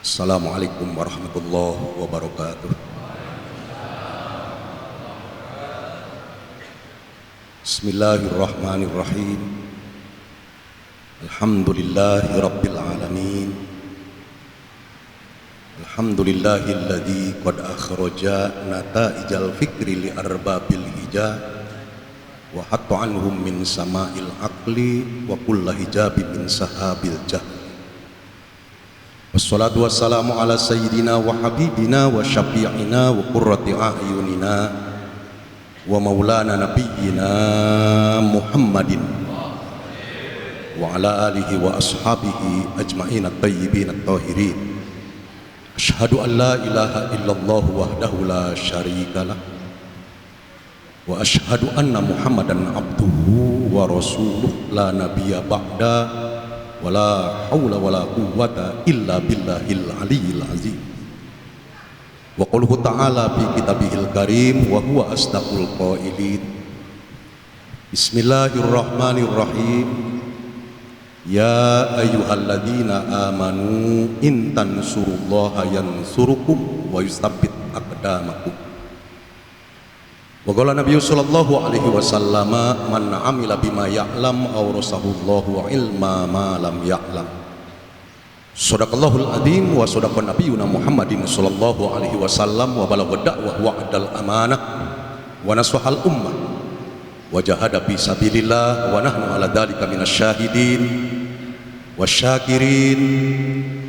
Assalamualaikum warahmatullahi wabarakatuh. Bismillahirrahmanirrahim. Alhamdulillahi rabbil alamin. Alhamdulillahilladzi qad akhraja nata'ijal fikri li arbabil hijab wa hatta anhum min sama'il aqli wa kullu hijabin min sahabil jahl. Wassalatu wassalamu ala sayyidina wa habibina wa syafi'ina wa qurrati a'yunina wa maulana nabiyyina Muhammadin wa ala alihi wa ashabihi ajma'in at-tayyibin at-tahirin. Asyhadu an la ilaha illallah wahdahu la syarika lah wa asyhadu anna Muhammadan abduhu wa rasuluh la nabiyya ba'da wala haula wala quwwata illa billahil aliyyil azim. Wa quluhu ta'ala fi kitabihil karim wa huwa asdaqul qailin. Bismillahirrahmanirrahim. Ya ayyuhalladzina amanu in tansurullaha yansurukum wa yusabbit aqdamakum. Wa qala Nabi sallallahu alaihi wasallam man amila bima ya'lam awrasahullahu ilma ma lam ya'lam. Shadaqallahul adzim wa shadaqan nabiyuna Muhammadin sallallahu alaihi wasallam wa balagha da'wah wa adal amanah wa nasahal ummah wa jahada fi sabilillah wa nahnu ala dzalika minasyahidin wasyakirin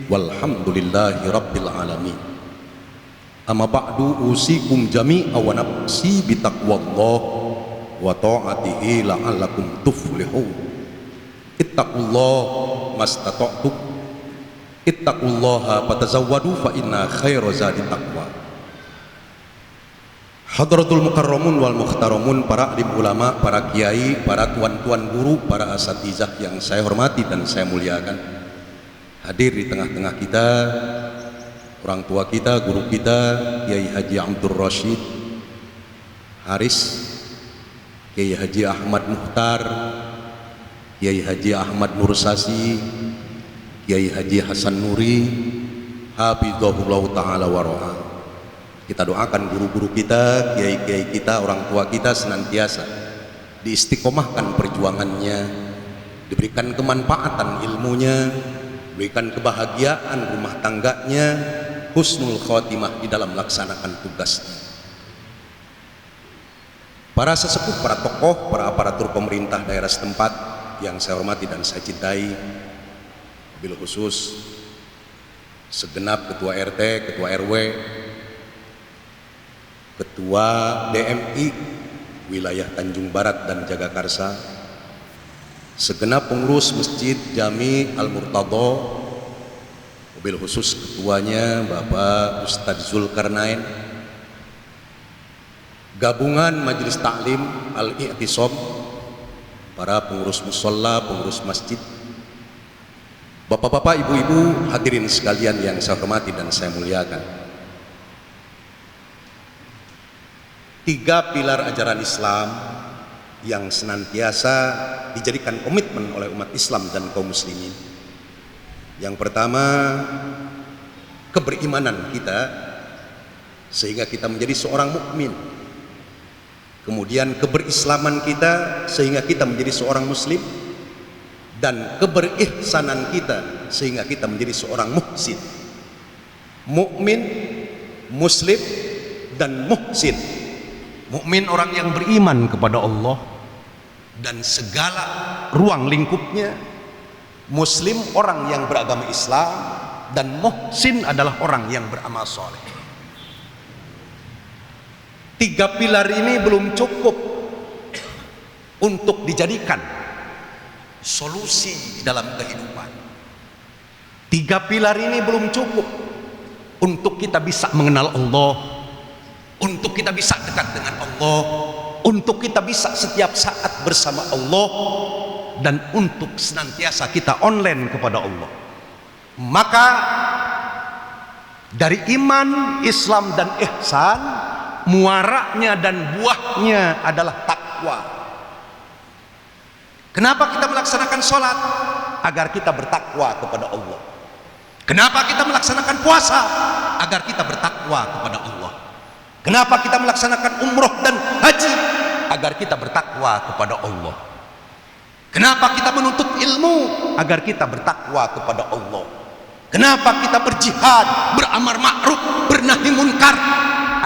walhamdulillahi rabbil alamin. Amma ba'du usikum jami'a wa nafsi bitaqwallah wa ta'atihi la'allakum tuflihun. Ittaqullaha mastata'tum. Ittaqullaha fatazawwadu fa inna khaira zadi taqwa. Hadratul mukarramun wal muhtaramun, para alim ulama, para kiai, para tuan-tuan guru, para asatizah yang saya hormati dan saya muliakan. Hadir di tengah-tengah kita orang tua kita, guru kita, Kiai Haji Abdul Rashid Haris, Kiai Haji Ahmad Muhtar, Kiai Haji Ahmad Nursasi, Kiai Haji Hasan Nuri, hafizahullah ta'ala wa ra'ah. Kita doakan guru-guru kita, kiai-kiai kita, orang tua kita senantiasa diistiqomahkan perjuangannya, diberikan kemanfaatan ilmunya, diberikan kebahagiaan rumah tangganya, husnul khotimah di dalam melaksanakan tugasnya. Para sesepuh, para tokoh, para aparatur pemerintah daerah setempat yang saya hormati dan saya cintai, wabil khusus segenap ketua RT, ketua RW, ketua DMI wilayah Tanjung Barat dan Jagakarsa, segenap pengurus Masjid Jami Al-Murtadha, wabil khusus ketuanya Bapak Ustadz Zulkarnain, gabungan Majelis Taklim Al-I'tisam, para pengurus musholla, pengurus masjid, bapak-bapak, ibu-ibu, hadirin sekalian yang saya hormati dan saya muliakan. Tiga pilar ajaran Islam yang senantiasa dijadikan komitmen oleh umat Islam dan kaum muslimin. Yang pertama, keberimanan kita sehingga kita menjadi seorang mukmin. Kemudian keberislaman kita sehingga kita menjadi seorang muslim, dan keberihsanan kita sehingga kita menjadi seorang muhsin. Mukmin, muslim, dan muhsin. Mukmin orang yang beriman kepada Allah dan segala ruang lingkupnya, muslim orang yang beragama Islam, dan muhsin adalah orang yang beramal soleh. Tiga pilar ini belum cukup untuk dijadikan solusi dalam kehidupan. Tiga pilar ini belum cukup untuk kita bisa mengenal Allah, untuk kita bisa dekat dengan Allah, untuk kita bisa setiap saat bersama Allah, dan untuk senantiasa kita online kepada Allah. Maka dari iman, Islam, dan ihsan, muaranya dan buahnya adalah takwa. Kenapa kita melaksanakan sholat? Agar kita bertakwa kepada Allah. Kenapa kita melaksanakan puasa? Agar kita bertakwa kepada Allah. Kenapa kita melaksanakan umroh dan haji? Agar kita bertakwa kepada Allah. Kenapa kita menuntut ilmu? Agar kita bertakwa kepada Allah. Kenapa kita berjihad, beramar ma'ruf, bernahi munkar?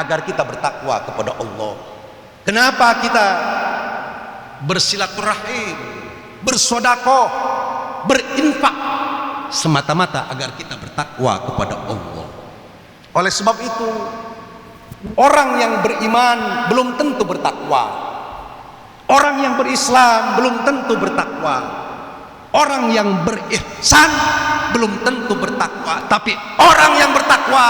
Agar kita bertakwa kepada Allah. Kenapa kita bersilaturahim, bersedekah, berinfak? Semata-mata agar kita bertakwa kepada Allah. Oleh sebab itu, orang yang beriman belum tentu bertakwa. Orang yang berislam belum tentu bertakwa. Orang yang berihsan belum tentu bertakwa. Tapi orang yang bertakwa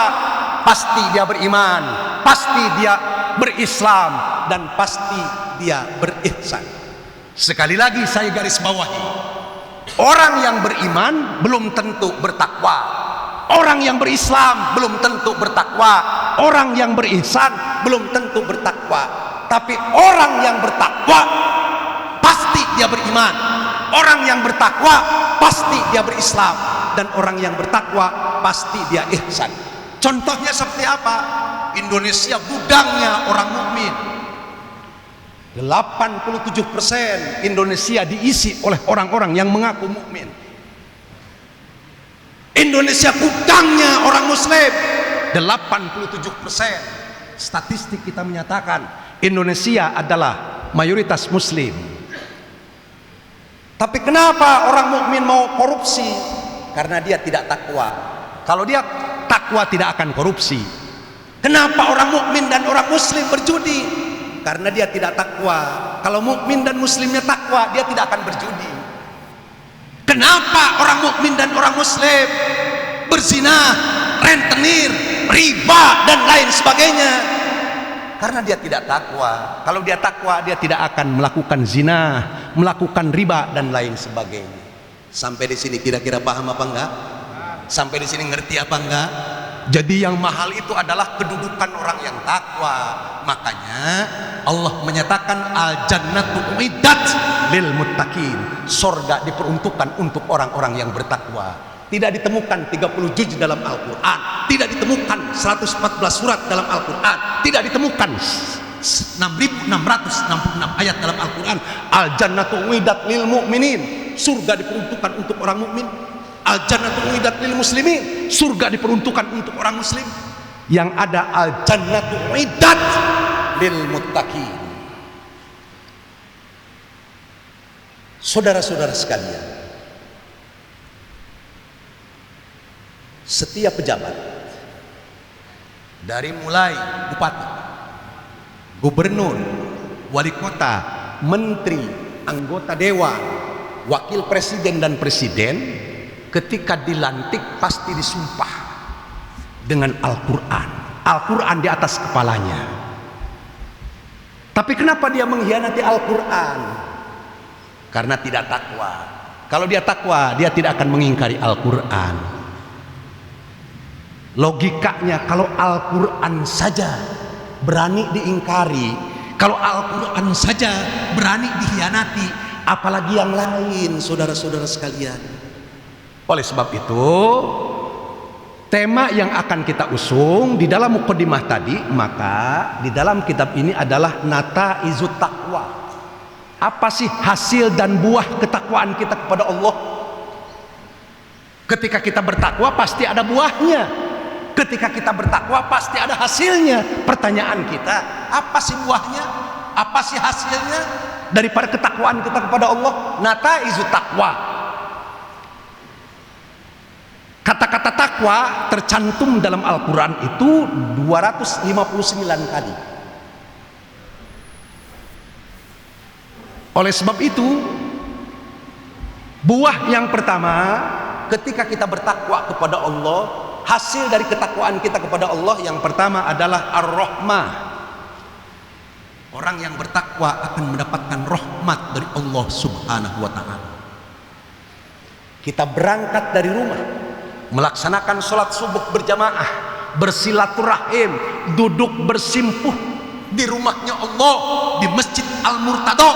pasti dia beriman, pasti dia berislam, dan pasti dia berihsan. Sekali lagi saya garis bawahi, orang yang beriman belum tentu bertakwa. Orang yang berislam belum tentu bertakwa. Orang yang berihsan belum tentu bertakwa. Tapi orang yang bertakwa pasti dia beriman. Orang yang bertakwa pasti dia berislam. Dan orang yang bertakwa pasti dia ihsan. Contohnya seperti apa? Indonesia gudangnya orang mukmin. 87% Indonesia diisi oleh orang-orang yang mengaku mukmin. Indonesia gudangnya orang muslim. 87%. Statistik kita menyatakan Indonesia adalah mayoritas muslim. Tapi kenapa orang mukmin mau korupsi? Karena dia tidak takwa. Kalau dia takwa tidak akan korupsi. Kenapa orang mukmin dan orang muslim berjudi? Karena dia tidak takwa. Kalau mukmin dan muslimnya takwa, dia tidak akan berjudi. Kenapa orang mukmin dan orang muslim berzina, rentenir, riba dan lain sebagainya? Karena dia tidak takwa. Kalau dia takwa, dia tidak akan melakukan zina, melakukan riba dan lain sebagainya. Sampai di sini kira-kira paham apa enggak? Sampai di sini ngerti apa enggak? Jadi yang mahal itu adalah kedudukan orang yang takwa. Makanya Allah menyatakan al-jannatu uiddat lil muttaqin. Surga diperuntukkan untuk orang-orang yang bertakwa. Tidak ditemukan 30 juz dalam Al-Quran, tidak ditemukan 114 surat dalam Al-Quran, tidak ditemukan 6.666 ayat dalam Al-Quran. Al-jannatu uiddat lil mu'minin. Surga diperuntukkan untuk orang mukmin. Al-jannatu uiddat lil muslimin. Surga diperuntukkan untuk orang muslim. Yang ada al-jannatu uiddat lil muttaqin. Saudara-saudara sekalian, setiap pejabat, dari mulai bupati, gubernur, wali kota, menteri, anggota dewan, wakil presiden dan presiden, ketika dilantik pasti disumpah dengan Al-Quran. Al-Quran di atas kepalanya. Tapi kenapa dia mengkhianati Al-Quran? Karena tidak takwa. Kalau dia takwa, dia tidak akan mengingkari Al-Quran. Logikanya, kalau Al-Quran saja berani diingkari, kalau Al-Quran saja berani dikhianati, apalagi yang lain, saudara-saudara sekalian. Oleh sebab itu, tema yang akan kita usung di dalam mukadimah tadi, maka di dalam kitab ini adalah Nataizut Taqwa. Apa sih hasil dan buah ketakwaan kita kepada Allah? Ketika kita bertakwa pasti ada buahnya. Ketika kita bertakwa pasti ada hasilnya. Pertanyaan kita, apa sih buahnya? Apa sih hasilnya daripada ketakwaan kita kepada Allah? Nataizut Taqwa. Kata-kata takwa tercantum dalam Al-Quran itu 259 kali. Oleh sebab itu, buah yang pertama ketika kita bertakwa kepada Allah, hasil dari ketakwaan kita kepada Allah yang pertama adalah ar-rahmah. Orang yang bertakwa akan mendapatkan rahmat dari Allah Subhanahu wa ta'ala. Kita berangkat dari rumah, melaksanakan sholat subuh berjamaah, bersilaturahim, duduk bersimpuh di rumahnya Allah, di Masjid Al-Murtada,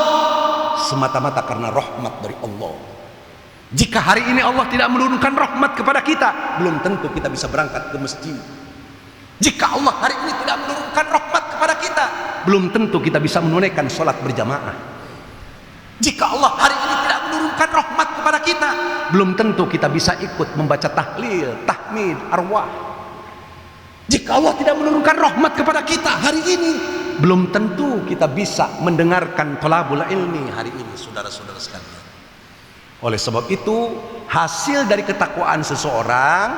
semata-mata karena rahmat dari Allah. Jika hari ini Allah tidak menurunkan rahmat kepada kita, belum tentu kita bisa berangkat ke masjid. Jika Allah hari ini tidak menurunkan rahmat kepada kita, belum tentu kita bisa menunaikan sholat berjamaah. Jika Allah hari ini tidak menurunkan rahmat kepada kita, belum tentu kita bisa ikut membaca tahlil, tahmid, arwah. Jika Allah tidak menurunkan rahmat kepada kita hari ini, belum tentu kita bisa mendengarkan thalabul ilmi hari ini, saudara-saudara sekalian. Oleh sebab itu, hasil dari ketakwaan seseorang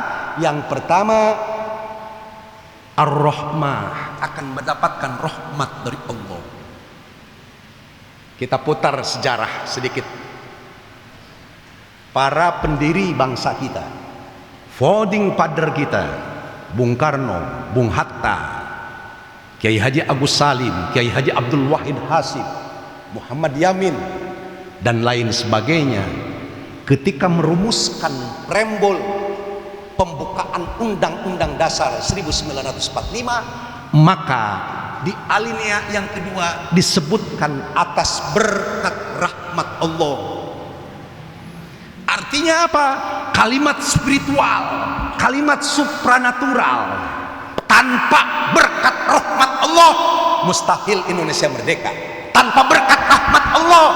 yang pertama, ar-rahmah, akan mendapatkan rahmat dari Allah. Kita putar sejarah sedikit. Para pendiri bangsa kita, founding father kita, Bung Karno, Bung Hatta, Kiai Haji Agus Salim, Kiai Haji Abdul Wahid Hasib, Muhammad Yamin, dan lain sebagainya, ketika merumuskan preambul pembukaan Undang-Undang Dasar 1945, maka di alinea yang kedua disebutkan atas berkat rahmat Allah. Artinya apa? Kalimat spiritual, kalimat supranatural. Tanpa berkat rahmat Allah, mustahil Indonesia merdeka. Tanpa berkat rahmat Allah,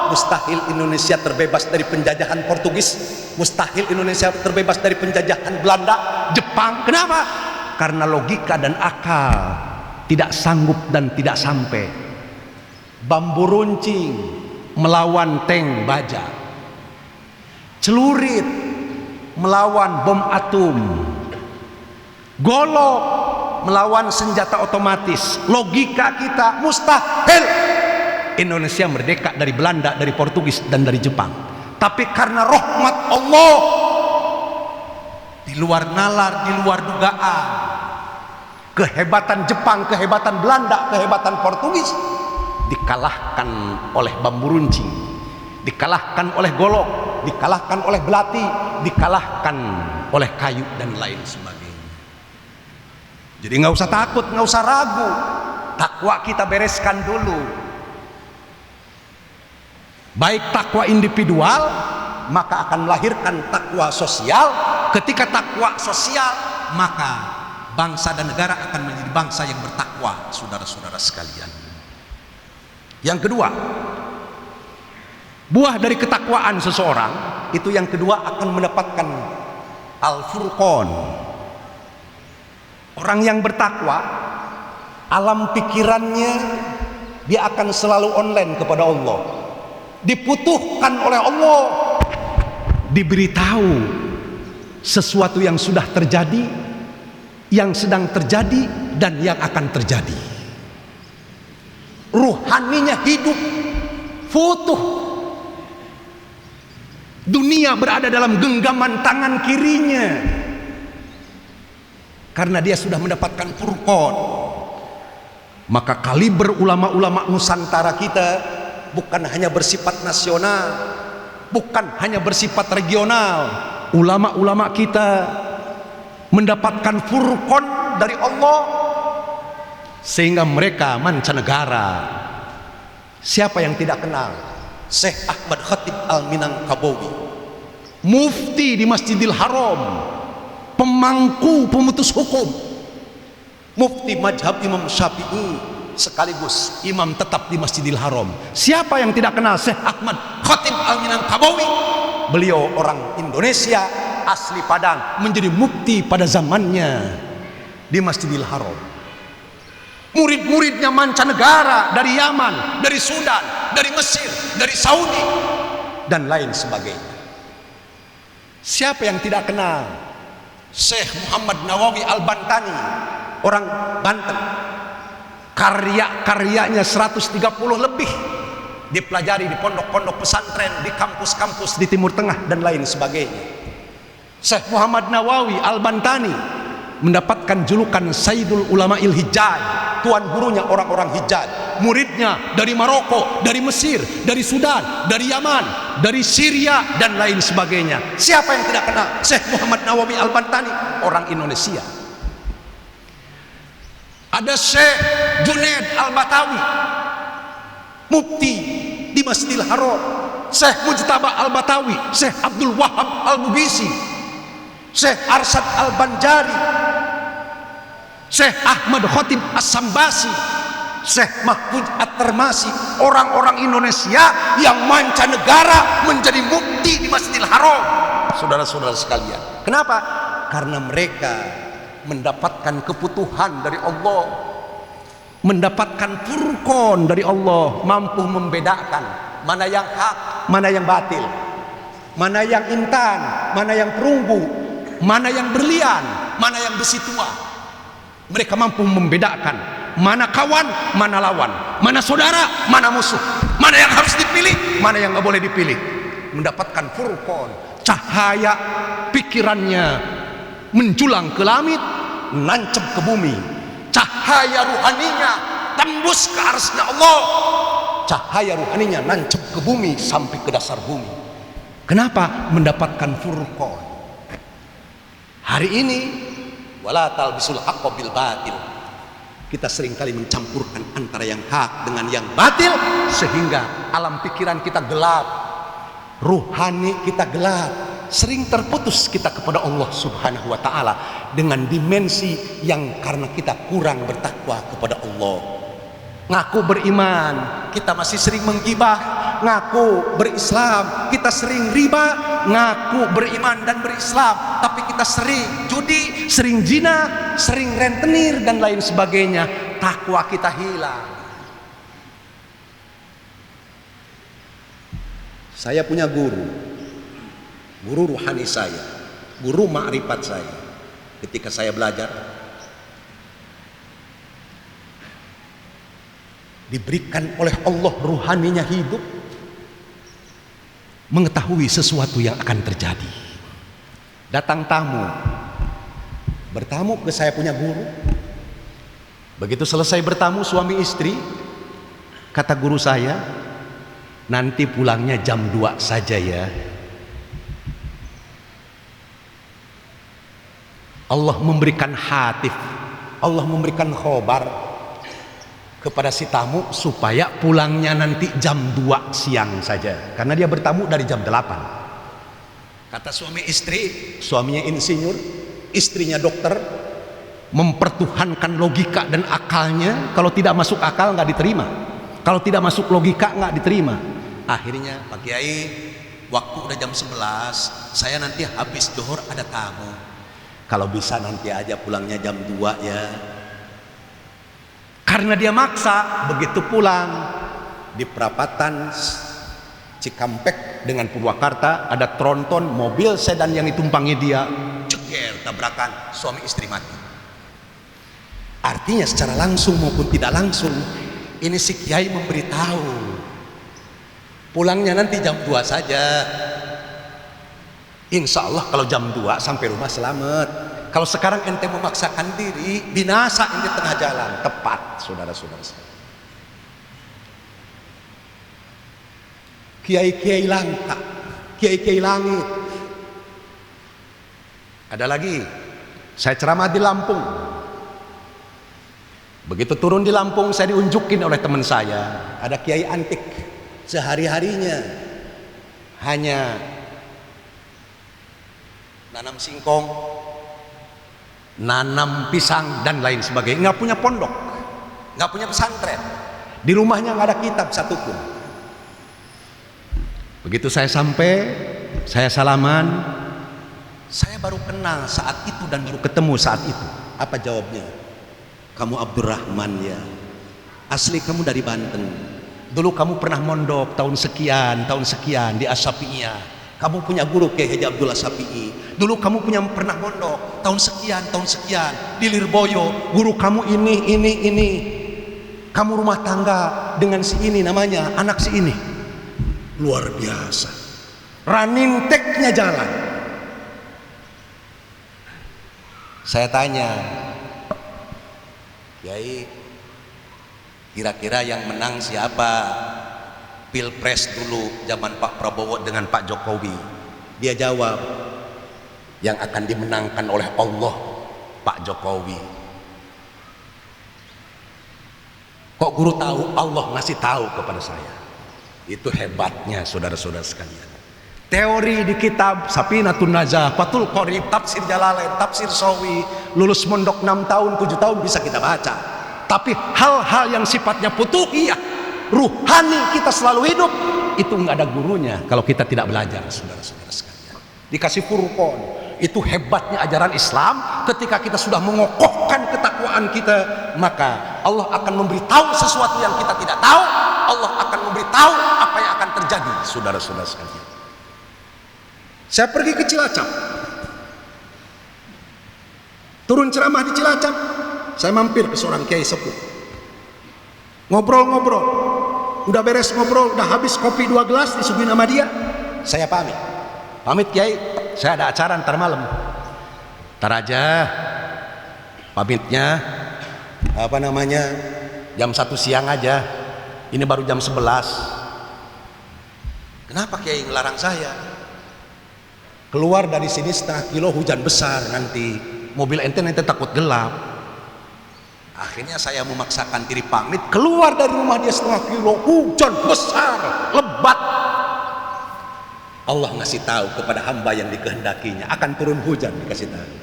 mustahil Indonesia terbebas dari penjajahan Portugis, mustahil Indonesia terbebas dari penjajahan Belanda, Jepang. Kenapa? Karena logika dan akal tidak sanggup dan tidak sampai. Bambu runcing melawan tank baja, celurit melawan bom atom, golok melawan senjata otomatis. Logika kita mustahil Indonesia merdeka dari Belanda, dari Portugis, dan dari Jepang. Tapi karena rahmat Allah, di luar nalar, di luar dugaan, kehebatan Jepang, kehebatan Belanda, kehebatan Portugis dikalahkan oleh bambu runcing, dikalahkan oleh golok, dikalahkan oleh belati, dikalahkan oleh kayu dan lain sebagainya. Jadi nggak usah takut, nggak usah ragu. Takwa kita bereskan dulu. Baik takwa individual, maka akan melahirkan takwa sosial. Ketika takwa sosial, maka bangsa dan negara akan menjadi bangsa yang bertakwa, saudara-saudara sekalian. Yang kedua, buah dari ketakwaan seseorang itu yang kedua akan mendapatkan al-furqan. Orang yang bertakwa, alam pikirannya dia akan selalu online kepada Allah. Diputuhkan oleh Allah, diberitahu sesuatu yang sudah terjadi, yang sedang terjadi, dan yang akan terjadi. Ruhaninya hidup, futuh. Dunia berada dalam genggaman tangan kirinya, karena dia sudah mendapatkan furqan. Maka kaliber ulama-ulama Nusantara kita bukan hanya bersifat nasional, bukan hanya bersifat regional. Ulama-ulama kita mendapatkan furqan dari Allah, sehingga mereka mancanegara. Siapa yang tidak kenal Syekh Ahmad Khatib Al-Minangkabawi, mufti di Masjidil Haram, pemangku pemutus hukum, mufti mazhab Imam Syafi'i, sekaligus imam tetap di Masjidil Haram. Siapa yang tidak kenal Syekh Ahmad Khatib Al-Minangkabawi? Beliau orang Indonesia, asli Padang, menjadi mufti pada zamannya di Masjidil Haram. Murid-muridnya mancanegara, dari Yaman, dari Sudan, dari Mesir, dari Saudi, dan lain sebagainya. Siapa yang tidak kenal Syekh Muhammad Nawawi Al-Bantani, orang Banten? Karya-karyanya 130 lebih dipelajari di pondok-pondok pesantren, di kampus-kampus di Timur Tengah, dan lain sebagainya. Syekh Muhammad Nawawi Al-Bantani mendapatkan julukan Sayyidul Ulama'il Hijaz, tuan gurunya orang-orang Hijaz. Muridnya dari Maroko, dari Mesir, dari Sudan, dari Yaman, dari Syria, dan lain sebagainya. Siapa yang tidak kenal Syekh Muhammad Nawawi Al-Bantani? Orang Indonesia. Ada Syekh Junaid Al-Batawi, mufti di Masjidil Haram. Syekh Mujtaba Al-Batawi, Syekh Abdul Wahab Al-Bubisi, Syekh Arsyad Al-Banjari, Syekh Ahmad Khotib As-Sambasi, Syekh Mahfud At-Termasi, orang-orang Indonesia yang mancanegara menjadi mufti di Masjidil Haram. Saudara-saudara sekalian, kenapa? Karena mereka mendapatkan kebutuhan dari Allah, mendapatkan furqan dari Allah, mampu membedakan mana yang hak, mana yang batil, mana yang intan, mana yang perunggu, mana yang berlian, mana yang besi tua. Mereka mampu membedakan mana kawan, mana lawan, mana saudara, mana musuh, mana yang harus dipilih, mana yang nggak boleh dipilih. Mendapatkan furqan, cahaya pikirannya menjulang ke langit, nancep ke bumi. Cahaya ruhaninya tembus ke arsy-Nya Allah. Cahaya ruhaninya nancep ke bumi sampai ke dasar bumi. Kenapa? Mendapatkan furqan. Hari ini wala talbisul haqqa bil batil. Kita seringkali mencampurkan antara yang hak dengan yang batil, sehingga alam pikiran kita gelap, ruhani kita gelap, sering terputus kita kepada Allah Subhanahu wa ta'ala dengan dimensi yang karena kita kurang bertakwa kepada Allah. Ngaku beriman, kita masih sering menggibah. Ngaku berislam, kita sering riba. Ngaku beriman dan berislam, tapi kita sering judi, sering zina, sering rentenir dan lain sebagainya. Takwa kita hilang. Saya punya guru ruhani saya, guru ma'rifat saya. Ketika saya belajar, diberikan oleh Allah ruhaninya hidup, mengetahui sesuatu yang akan terjadi. Datang tamu, bertamu ke saya punya guru. Begitu selesai bertamu suami istri, kata guru saya, nanti pulangnya jam 2 saja ya. Allah memberikan hatif, Allah memberikan khobar kepada si tamu supaya pulangnya nanti jam 2 siang saja, karena dia bertamu dari jam 8. Kata suami istri, suaminya insinyur, istrinya dokter, mempertuhankan logika dan akalnya. Kalau tidak masuk akal nggak diterima, kalau tidak masuk logika nggak diterima. Akhirnya Pak Kiai, waktu udah jam 11, saya nanti habis zuhur ada tamu, kalau bisa nanti aja pulangnya jam 2 ya. Karena dia maksa, begitu pulang di perapatan Cikampek dengan Purwakarta, ada tronton mobil sedan yang ditumpangi dia, ceker, tabrakan, suami istri mati. Artinya secara langsung maupun tidak langsung, ini si kiai memberitahu pulangnya nanti jam 2 saja. Insya Allah kalau jam 2 sampai rumah selamat. Kalau sekarang ente memaksakan diri, binasa ente tengah jalan. Tepat, saudara-saudara sekalian. Kiai-kiai langka, kiai-kiai langit. Ada lagi, saya ceramah di Lampung. Begitu turun di Lampung, saya diunjukin oleh teman saya, ada kiai antik. Sehari-harinya hanya nanam singkong, nanam pisang dan lain sebagainya. Nggak punya pondok, nggak punya pesantren, di rumahnya nggak ada kitab satupun. Begitu saya sampai, saya salaman, saya baru kenal saat itu dan baru ketemu saat itu. Apa jawabnya? Kamu Abdurrahman ya, asli kamu dari Banten. Dulu kamu pernah mondok tahun sekian di Asyafi'iyah. Kamu punya guru Kiai Haji Abdullah Syafi'i. Dulu kamu pernah mondok tahun sekian di Lirboyo. Guru kamu ini. Kamu rumah tangga dengan si ini, namanya anak si ini. Luar biasa. Running tag-nya jalan. Saya tanya, Kiai, kira-kira yang menang siapa? Pilpres dulu zaman Pak Prabowo dengan Pak Jokowi. Dia jawab, yang akan dimenangkan oleh Allah Pak Jokowi. Kok guru tahu? Allah ngasih tahu kepada saya. Itu hebatnya saudara-saudara sekalian. Teori di kitab Safinatun Najah, Fathul Qorib, Tafsir Jalalain, Tafsir Shawi, lulus mondok 6 tahun, 7 tahun bisa kita baca. Tapi hal-hal yang sifatnya futuhiyah, ruhani kita selalu hidup, itu nggak ada gurunya kalau kita tidak belajar, saudara-saudara sekalian. Dikasih Furqan, itu hebatnya ajaran Islam. Ketika kita sudah mengokohkan ketakwaan kita, maka Allah akan memberitahu sesuatu yang kita tidak tahu. Allah akan memberitahu apa yang akan terjadi, saudara-saudara sekalian. Saya pergi ke Cilacap, turun ceramah di Cilacap, saya mampir ke seorang kiai sepuh, ngobrol-ngobrol, udah beres ngobrol, udah habis kopi 2 gelas, disuguhin sama dia, saya pamit kiai, saya ada acara ntar malam. Ntar aja pamitnya jam 1 siang aja, ini baru jam 11. Kenapa kiai ngelarang saya? Keluar dari sini setengah kilo, hujan besar nanti, mobil ente takut gelap. Akhirnya saya memaksakan diri pamit, keluar dari rumah dia setengah kilo, hujan besar, lebat. Allah ngasih tahu kepada hamba yang dikehendakinya akan turun hujan, dikasih tahu.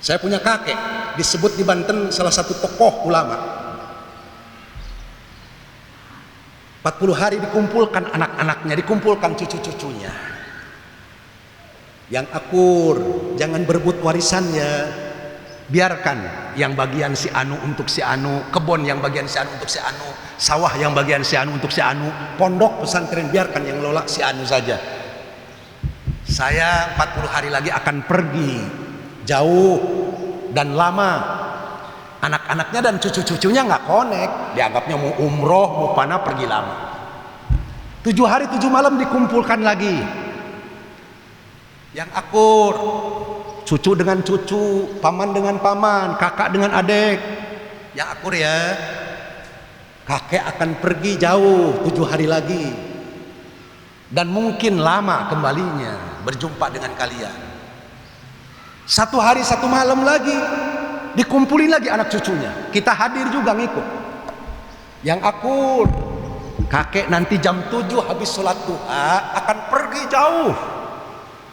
Saya punya kakek, disebut di Banten salah satu tokoh ulama. 40 hari dikumpulkan anak-anaknya, dikumpulkan cucu-cucunya. Yang akur, jangan berebut warisannya. Biarkan yang bagian si anu untuk si anu, kebun yang bagian si anu untuk si anu, sawah yang bagian si anu untuk si anu, pondok pesantren biarkan yang lola si anu saja. Saya 40 hari lagi akan pergi jauh dan lama. Anak-anaknya dan cucu-cucunya nggak konek, dianggapnya mau umroh, mau panah, pergi lama. 7 hari 7 malam dikumpulkan lagi. Yang akur, cucu dengan cucu, paman dengan paman, kakak dengan adik. Yang akur ya, kakek akan pergi jauh 7 hari lagi, dan mungkin lama kembalinya berjumpa dengan kalian. 1 hari 1 malam lagi dikumpulin lagi anak cucunya, kita hadir juga ngikut. Yang akur, kakek nanti jam 7 habis sholat duha akan pergi jauh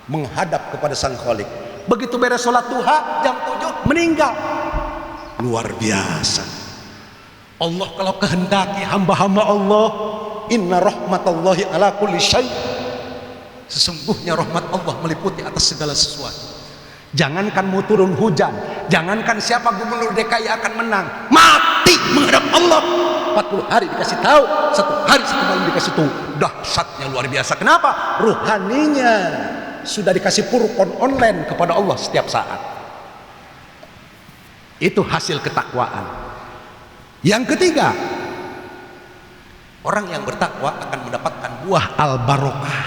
menghadap kepada Sang Khalik. Begitu beres sholat duha jam 7 meninggal. Luar biasa. Allah kalau kehendaki hamba-hamba Allah, inna rahmatallahi ala kulli syai', sesungguhnya rahmat Allah meliputi atas segala sesuatu. Jangankan mau turun hujan, jangankan siapa gubernur DKI akan menang, mati menghadap Allah. 40 hari dikasih tahu, 1 hari 1 malam dikasih tahu. Dahsyatnya luar biasa. Kenapa? Ruhaninya sudah dikasih Furqan online kepada Allah setiap saat. Itu hasil ketakwaan. Yang ketiga, orang yang bertakwa akan mendapatkan buah al-barokah,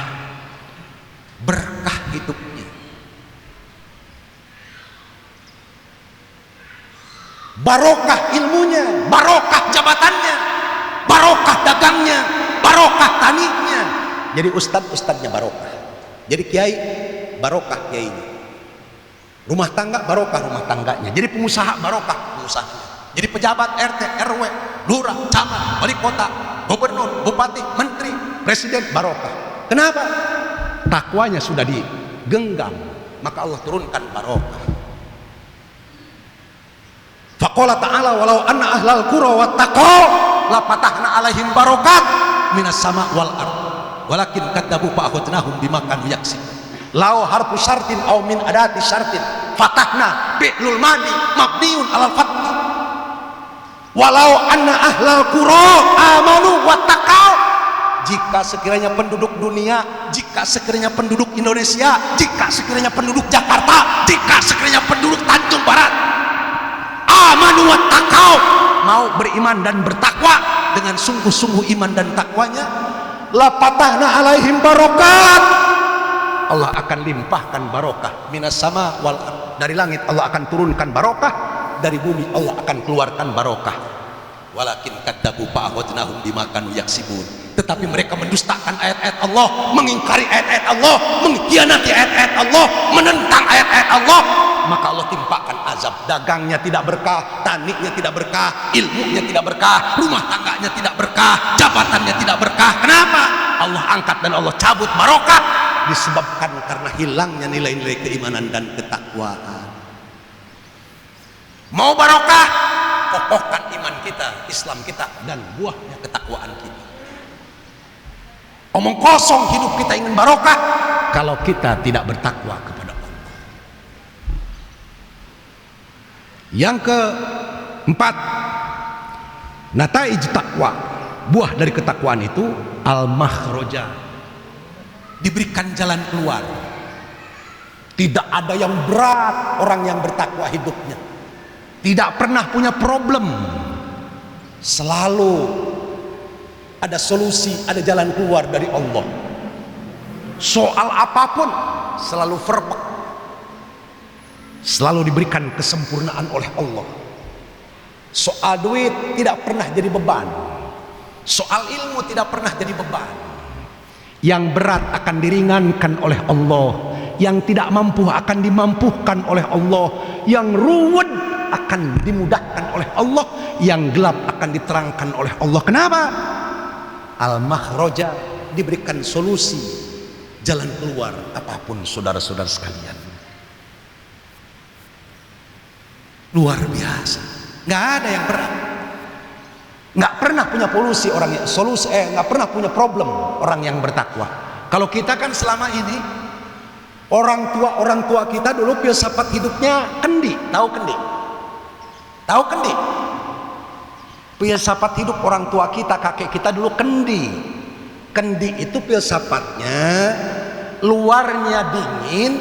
berkah hidupnya. Barokah ilmunya, barokah jabatannya, barokah dagangnya, barokah taninya. Jadi ustadznya barokah, jadi kiai barokah kiainya, rumah tangga barokah rumah tangganya, jadi pengusaha barokah pengusahanya, jadi pejabat RT, RW, lurah, camat, wali kota, gubernur, bupati, menteri, presiden barokah. Kenapa? Takwanya sudah digenggam, maka Allah turunkan barokah. Faqala ta'ala walau anna ahlal qura wattaqau la fatahna alaihim barakat minas sama wal ard walakin kadzabu fa akhadnahum bima kanu yaksibun. Lau harfu syartin aw min adati syartin fatahna bi'lul madi mabniun alal fath. Walau anna ahlal qura amanu wattaqau, jika sekiranya penduduk dunia, jika sekiranya penduduk Indonesia, jika sekiranya penduduk Jakarta, jika sekiranya penduduk Tanjung Barat amanu wattaqau, mau beriman dan bertakwa dengan sungguh-sungguh iman dan takwanya, la fatahna alaihim barakat, Allah akan limpahkan barokah minas sama wal ard, dari langit Allah akan turunkan barokah, dari bumi Allah akan keluarkan barokah. Walakin kadzabu fa akhadnahum bima kanu yaksibun, tetapi mereka mendustakan ayat-ayat Allah, mengingkari ayat-ayat Allah, mengkhianati ayat-ayat Allah, menentang ayat-ayat Allah, maka Allah timpakan azab dagangnya tidak berkah, taninya tidak berkah, ilmunya tidak berkah, rumah tangganya tidak berkah, jabatannya tidak berkah. Kenapa? Allah angkat dan Allah cabut barokah, disebabkan karena hilangnya nilai-nilai keimanan dan ketakwaan. Mau barokah, kokohkan iman kita, Islam kita, dan buahnya ketakwaan kita. Omong kosong hidup kita ingin barokah kalau kita tidak bertakwa kepada Allah. Yang keempat, nataij takwa, buah dari ketakwaan itu al-makhroja, diberikan jalan keluar. Tidak ada yang berat orang yang bertakwa hidupnya, tidak pernah punya problem, selalu ada solusi, ada jalan keluar dari Allah. Soal apapun selalu perfect, selalu diberikan kesempurnaan oleh Allah. Soal duit tidak pernah jadi beban, soal ilmu tidak pernah jadi beban. Yang berat akan diringankan oleh Allah, yang tidak mampu akan dimampukan oleh Allah, yang ruwet akan dimudahkan oleh Allah, yang gelap akan diterangkan oleh Allah. Kenapa? Al-makhroja, diberikan solusi, jalan keluar apapun, saudara-saudara sekalian. Luar biasa, nggak ada yang berat, nggak pernah punya polusi orang yang solusi, nggak pernah punya problem orang yang bertakwa. Kalau kita kan selama ini orang tua kita dulu filsafat hidupnya kendi, tahu kendi? Tahu kendi? Filsafat hidup orang tua kita, kakek kita dulu kendi. Kendi itu filsafatnya luarnya dingin,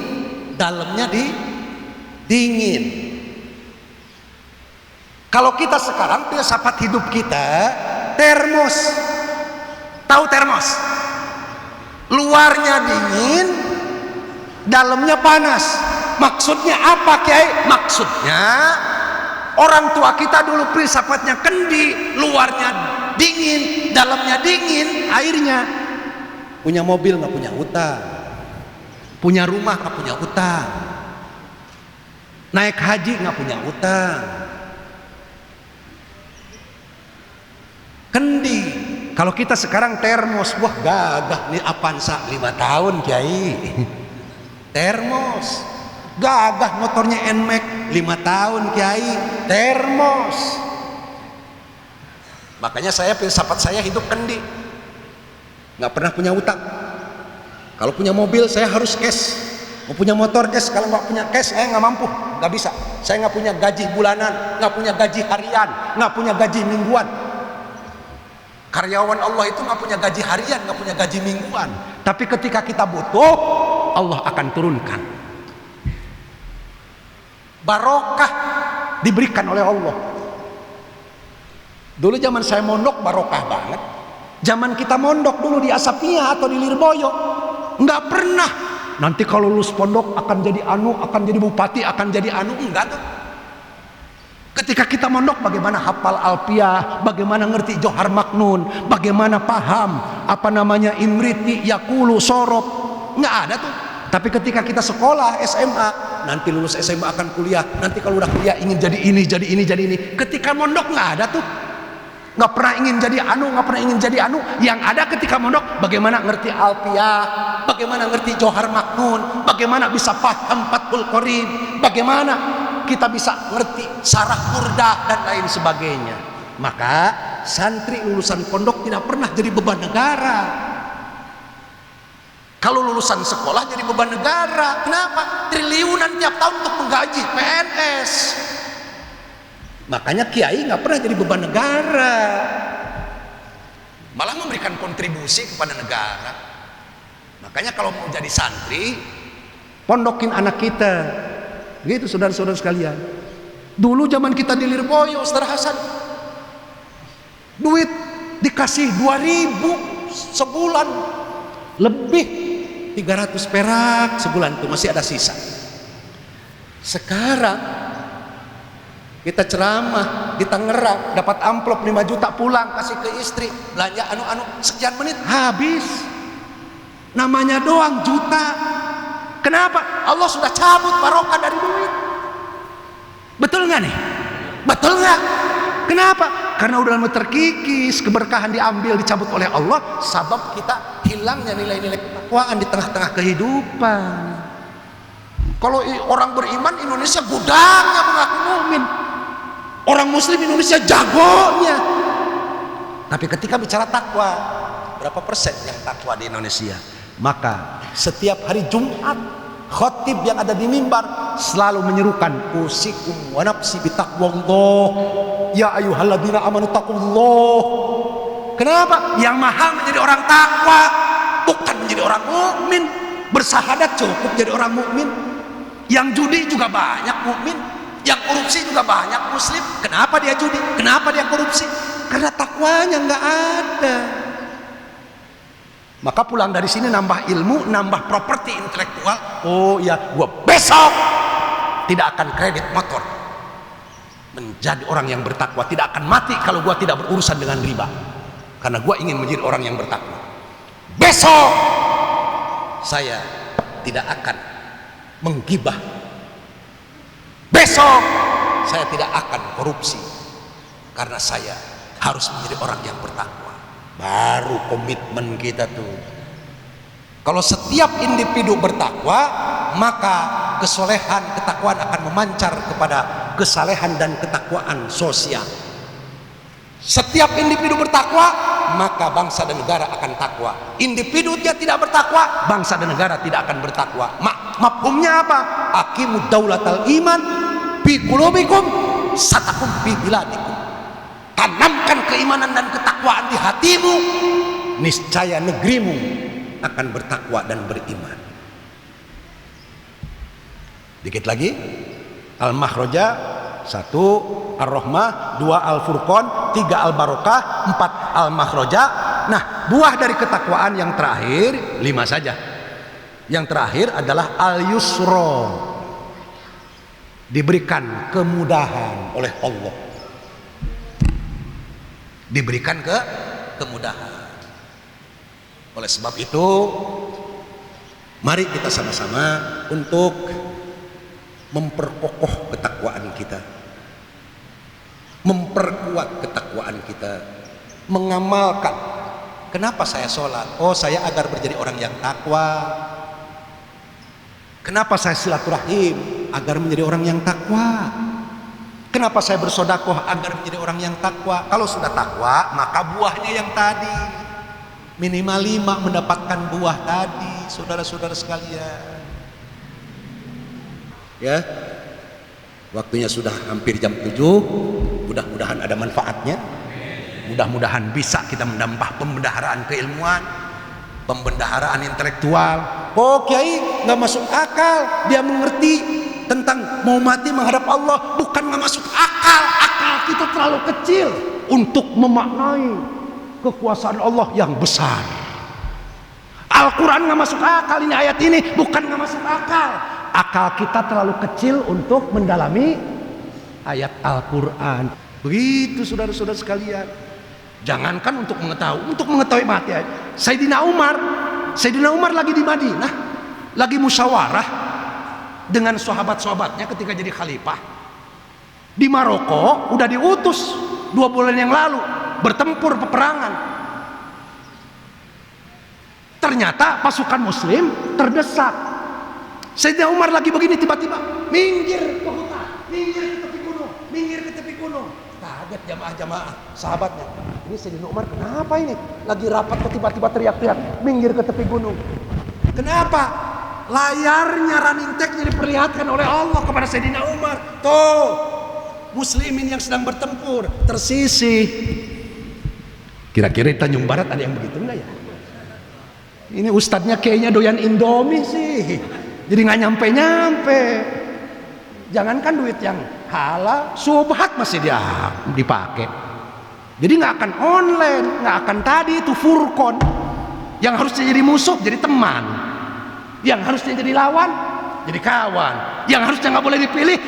dalamnya dingin. Kalau kita sekarang filsafat hidup kita termos. Tahu termos? Luarnya dingin, dalamnya panas. Maksudnya apa, Kiai? Maksudnya orang tua kita dulu filsafatnya kendi, luarnya dingin, dalamnya dingin, airnya. Punya mobil nggak punya utang, punya rumah nggak punya utang, naik haji nggak punya utang. Kendi. Kalau kita sekarang termos, wah gagah nih Avanza 5 tahun Kiai. Termos. Gagah motornya NMAX 5 tahun Kiai, termos. Makanya saya filsafat saya hidup kendi, nggak pernah punya utang. Kalau punya mobil saya harus cash, mau punya motor cash. Kalau nggak punya cash saya nggak mampu, nggak bisa. Saya nggak punya gaji bulanan, nggak punya gaji harian, nggak punya gaji mingguan. Karyawan Allah itu nggak punya gaji harian, nggak punya gaji mingguan. Tapi ketika kita butuh, Allah akan turunkan. Barokah diberikan oleh Allah. Dulu zaman saya mondok barokah banget. Zaman kita mondok dulu di Asapia atau di Lirboyo, nggak pernah nanti kalau lulus pondok akan jadi anu, akan jadi bupati, akan jadi anu, enggak tuh. Ketika kita mondok bagaimana hafal Alfiah, bagaimana ngerti Johar Maknun, bagaimana paham apa namanya Imriti, Yakulu, Sorob, nggak ada tuh. Tapi ketika kita sekolah SMA, nanti lulus SMA akan kuliah, nanti kalau udah kuliah ingin jadi ini, jadi ini, jadi ini. Ketika mondok nggak ada tuh, nggak pernah ingin jadi anu, nggak pernah ingin jadi anu. Yang ada ketika mondok bagaimana ngerti Alfiah, bagaimana ngerti Johar Maknun, bagaimana bisa paham Fathul Qorib, bagaimana kita bisa ngerti Sarah Murdah dan lain sebagainya. Maka santri lulusan pondok tidak pernah jadi beban negara. Kalau lulusan sekolah jadi beban negara. Kenapa? Triliunan tiap tahun untuk menggaji PNS. Makanya kiai nggak pernah jadi beban negara, malah memberikan kontribusi kepada negara. Makanya kalau mau jadi santri, pondokin anak kita, gitu saudara-saudara sekalian. Dulu zaman kita di Lirboyo, Ustaz Hasan, duit dikasih 2.000 sebulan, lebih 300 perak sebulan tuh masih ada sisa. Sekarang kita ceramah di Tangerang, dapat amplop 5 juta pulang, kasih ke istri, belanja anu-anu, sekian menit habis. Namanya doang juta. Kenapa? Allah sudah cabut barokah dari duit. Betul nggak nih? Betul nggak? Kenapa? Karena udah lama terkikis, keberkahan diambil, dicabut oleh Allah, sabab kita hilangnya nilai-nilai ketakwaan di tengah-tengah kehidupan. Kalau orang beriman Indonesia gudangnya mengaku mukmin, orang muslim Indonesia jagonya. Tapi ketika bicara takwa, berapa persen yang takwa di Indonesia? Maka setiap hari Jumat khatib yang ada di mimbar selalu menyerukan usikum wa nafsi bitaqwallah ya ayyuhalladzina amanu taqullah. Kenapa? Yang mahal menjadi orang takwa, bukan menjadi orang mukmin. Bersahadat cukup jadi orang mukmin. Yang judi juga banyak mukmin, yang korupsi juga banyak muslim. Kenapa dia judi? Kenapa dia korupsi? Karena takwanya nggak ada. Maka pulang dari sini nambah ilmu, nambah properti intelektual. Oh iya, gua besok tidak akan kredit motor. Menjadi orang yang bertakwa, tidak akan mati kalau gua tidak berurusan dengan riba. Karena gua ingin menjadi orang yang bertakwa. Besok saya tidak akan menggibah. Besok saya tidak akan korupsi. Karena saya harus menjadi orang yang bertakwa. Baru komitmen kita tuh. Kalau setiap individu bertakwa, maka kesolehan, ketakwaan akan memancar kepada kesalehan dan ketakwaan sosial. Setiap individu bertakwa, maka bangsa dan negara akan takwa. Individu dia tidak bertakwa, bangsa dan negara tidak akan bertakwa. Mafhumnya apa? Aqimud daulatal iman fi qulubikum satakum fi biladikum. Tanamkan keimanan dan ketakwaan di hatimu, niscaya negerimu akan bertakwa dan beriman. Dikit lagi, Al-Makhraja 1 Ar-Rahmah, 2 Al-Furqan, 3 Al-Barokah, 4 Al-Makhraja. Nah, buah dari ketakwaan yang terakhir 5 saja. Yang terakhir adalah Al-Yusra, diberikan kemudahan oleh Allah. Diberikan kemudahan. Oleh sebab itu, mari kita sama-sama untuk memperkokoh ketakwaan kita, memperkuat ketakwaan kita, mengamalkan. Kenapa saya sholat? Oh, saya agar menjadi orang yang takwa. Kenapa saya silaturahim? Agar menjadi orang yang takwa. Kenapa saya bersodakoh? Agar menjadi orang yang takwa. Kalau sudah takwa, maka buahnya yang tadi. Minimal 5 mendapatkan buah tadi, saudara-saudara sekalian. Ya, waktunya sudah hampir jam 7. Mudah-mudahan ada manfaatnya. Mudah-mudahan bisa kita menambah pembendaharaan keilmuan, pembendaharaan intelektual. Oh, kiai nggak masuk akal, dia mengerti tentang mau mati menghadap Allah. Bukan nggak masuk akal, akal kita terlalu kecil untuk memaknai kekuasaan Allah yang besar. Al-Quran nggak masuk akal, ini ayat ini bukan nggak masuk akal. Akal kita terlalu kecil untuk mendalami ayat Al-Quran. Begitu saudara-saudara sekalian. Jangankan untuk mengetahui mati aja. Sayyidina Umar lagi di Madinah, lagi musyawarah dengan sahabat-sahabatnya ketika jadi khalifah. Di Maroko udah diutus 2 bulan yang lalu bertempur peperangan. Ternyata pasukan muslim terdesak. Sayyidina Umar lagi begini, tiba-tiba minggir ke hutan, minggir ke tepi gunung, minggir ke tepi gunung. Kaget jamaah-jamaah sahabatnya. Ini Sayyidina Umar kenapa ini? Lagi rapat kok tiba-tiba teriak-teriak, minggir ke tepi gunung. Kenapa? Layarnya running tag diperlihatkan oleh Allah kepada Sayyidina Umar. Tuh, muslimin yang sedang bertempur tersisih. Kira-kira di Tanjung Barat ada yang begitu enggak ya? Ini ustadznya kayaknya doyan Indomie sih. Jadi nggak nyampe-nyampe. Jangankan duit yang halal, subhat masih dia dipakai. Jadi nggak akan online, nggak akan tadi itu Furqan. Yang harusnya jadi musuh jadi teman, yang harusnya jadi lawan jadi kawan, yang harusnya nggak boleh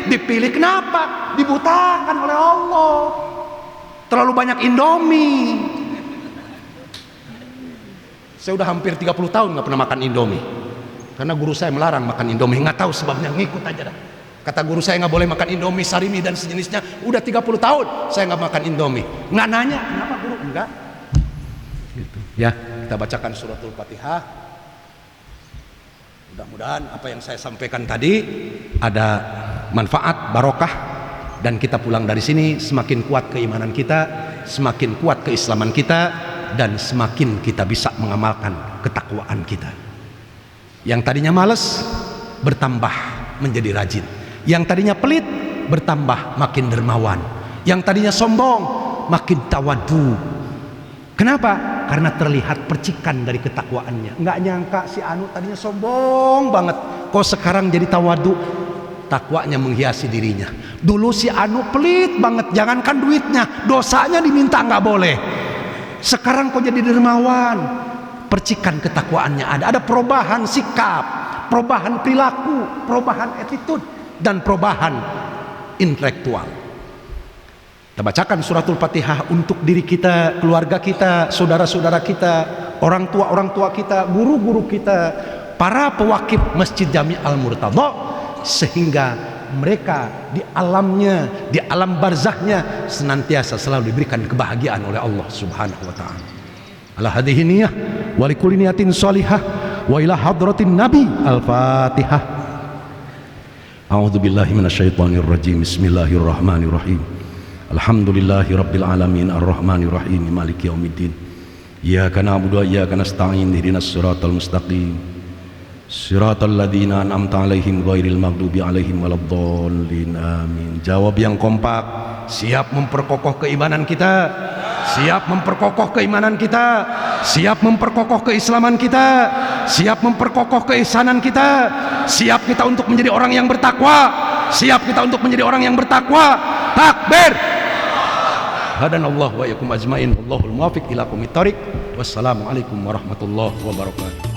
dipilih. Kenapa? Dibutakan oleh Allah. Terlalu banyak Indomie. Saya udah hampir 30 tahun nggak pernah makan Indomie karena guru saya melarang makan Indomie. Nggak tahu sebabnya, ngikut aja dah. Kata guru saya nggak boleh makan Indomie, Sarimi dan sejenisnya. Udah 30 tahun saya nggak makan Indomie. Nggak nanya kenapa guru? Enggak. Gitu. Ya, kita bacakan suratul Fatihah. Mudah-mudahan apa yang saya sampaikan tadi ada manfaat, barokah, dan kita pulang dari sini semakin kuat keimanan kita, semakin kuat keislaman kita, dan semakin kita bisa mengamalkan ketakwaan kita. Yang tadinya malas bertambah menjadi rajin. Yang tadinya pelit bertambah makin dermawan. Yang tadinya sombong makin tawadu. Kenapa? Karena terlihat percikan dari ketakwaannya. Nggak nyangka si Anu tadinya sombong banget, kok sekarang jadi tawadu. Takwanya menghiasi dirinya. Dulu si Anu pelit banget, jangankan duitnya, dosanya diminta nggak boleh. Sekarang kok jadi dermawan. Percikan ketakwaannya ada perubahan sikap, perubahan perilaku, perubahan attitude, dan perubahan intelektual. Kita bacakan suratul Fatihah untuk diri kita, keluarga kita, saudara-saudara kita, orang tua kita, guru-guru kita, para pewakif Masjid Jami Al-Murtadha, sehingga mereka di alamnya, di alam barzahnya senantiasa selalu diberikan kebahagiaan oleh Allah Subhanahu wa taala. Ala hadhihi niyah wa likulli niyatin shalihah wa ila hadratin nabi. Al-Fatihah. A'udzu billahi minasyaitonir rajim. Bismillahirrahmanirrahim. Alhamdulillahi rabbil alamin arrahmanir rahim maliki yaumiddin. Iyyaka na'budu wa iyyaka nasta'in ihdinas siratal mustaqim. Siratal ladzina an'amta 'alaihim ghairil maghdubi 'alaihim waladdallin. Amin. Jawab yang kompak. Siap memperkokoh keimanan kita. Siap memperkokoh keimanan kita. Siap memperkokoh keislaman kita. Siap memperkokoh keihsanan kita. Siap kita untuk menjadi orang yang bertakwa. Siap kita untuk menjadi orang yang bertakwa. Takbir. Hadanallahu wa iyyakum ajmain. Wallahul muwaffiq ila aqwamit thoriq. Wassalamualaikum warahmatullahi wabarakatuh.